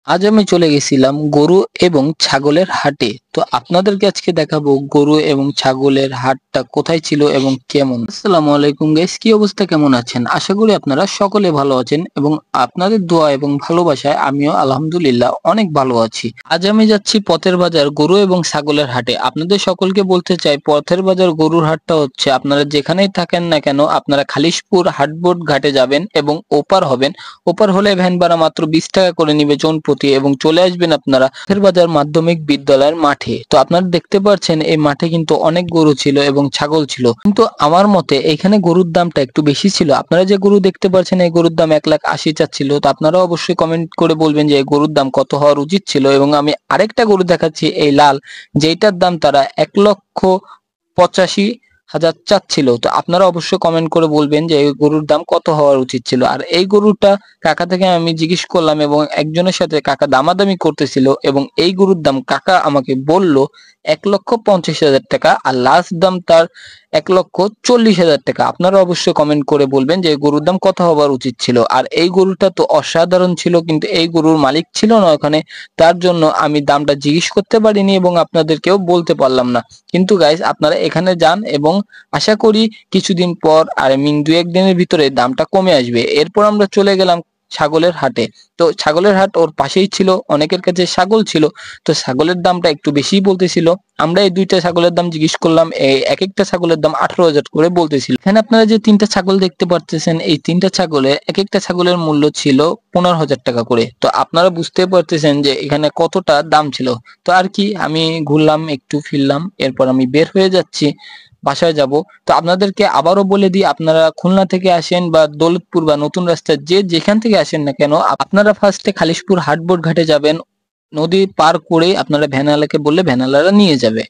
আজ আমি চলে গেছিলাম গরু এবং ছাগলের হাটে। তো আপনাদেরকে আজকে দেখাবো গরু এবং ছাগলের হাটটা কোথায় ছিল এবং কেমন। আসসালামু আলাইকুম গাইস, কি অবস্থা, কেমন আছেন? আশা করি আপনারা সকলে ভালো আছেন এবং আপনাদের দোয়া এবং ভালোবাসায় আমিও আলহামদুলিল্লাহ অনেক ভালো আছি। আজ আমি যাচ্ছি পথের বাজার গরু এবং ছাগলের হাটে। আপনাদের সকলকে বলতে চাই, পথের বাজার গরুর হাটটা হচ্ছে আপনারা যেখানেই থাকেন না কেন আপনারা খালিশপুর হাটবোর্ড ঘাটে যাবেন এবং ওপার হবেন। ওপার হলে ভ্যান ভাড়া মাত্র 20 টাকা করে নিবে জন প্রতি এবং চলে আসবেন আপনারা পথের বাজার মাধ্যমিক বিদ্যালয়ের মাঠে। তো আপনারা দেখতে পাচ্ছেন এই মাঠে কিন্তু অনেক গরু ছিল এবং ছাগল ছিল, কিন্তু আমার মতে এখানে গরুর দামটা একটু বেশি ছিল। আপনারা যে গরু দেখতে পাচ্ছেন এই গরুর দাম 1,80,000 চাচ্ছিল। তো আপনারা অবশ্যই কমেন্ট করে বলবেন যে এই গরুর দাম কত হওয়ার উচিত ছিল। এবং আমি আরেকটা গরু দেখাচ্ছি এই লাল, যেটার দাম তারা 1,85,000 চাচ্ছিল। তো আপনারা অবশ্যই কমেন্ট করে বলবেন যে এই গরুর দাম কত হওয়ার উচিত ছিল। আর এই গরুটা কাকা থেকে আমি জিজ্ঞেস করলাম এবং একজনের সাথে কাকা দামাদামি করতেছিল এবং এই গরুর দাম কাকা আমাকে বলল 1,50,000 টাকা, আর লাস্ট দাম তার 1,40,000 টাকা। আপনারা অবশ্যই কমেন্ট করে বলবেন যে এই গরুর দাম কত হওয়ার উচিত ছিল। আর এই গরুটা তো অসাধারণ ছিল, কিন্তু এই গরুর মালিক ছিল না ওখানে, তার জন্য আমি দামটা জিজ্ঞেস করতে পারিনি এবং আপনাদেরকেও বলতে পারলাম না। কিন্তু গাইস আপনারা এখানে যান এবং আশা করি কিছুদিন পর, আর I mean 2-1 দিনের ভিতরে দামটা কমে আসবে। এরপর আমরা চলে গেলাম ছাগলের হাটে। তো ছাগলের হাট ওর পাশেই ছিল, অনেকের কাছে ছাগল ছিল, তো ছাগলের দামটা একটু বেশিই বলতেছিল। আমরা এই দুইটা ছাগলের দাম জিজ্ঞেস করলাম, এক একটা ছাগলের দাম 18,000 করে বলতেছিল। এখানে আপনারা যে তিনটা ছাগল দেখতে পারতেছেন, এই তিনটা ছাগলে এক একটা ছাগলের মূল্য ছিল 15,000 টাকা করে। তো আপনারা বুঝতে পারতেছেন যে এখানে কতটা দাম ছিল। তো আর কি, আমি ঘুরলাম, একটু ফিরলাম, এরপর আমি বের হয়ে যাচ্ছি, বাসায় যাব। তো আপনাদেরকে আবারও বলে দিই, আপনারা খুলনা থেকে আসেন বা দৌলতপুর বা নতুন রাস্তা যে যেখান থেকে আসেন না কেন, আপনারা ফার্স্টে খালিশপুর হাটবোর্ড ঘাটে যাবেন। নদী পার করে আপনারা ভ্যানওয়ালাকে বললে ভ্যানওয়ালারা নিয়ে যাবে।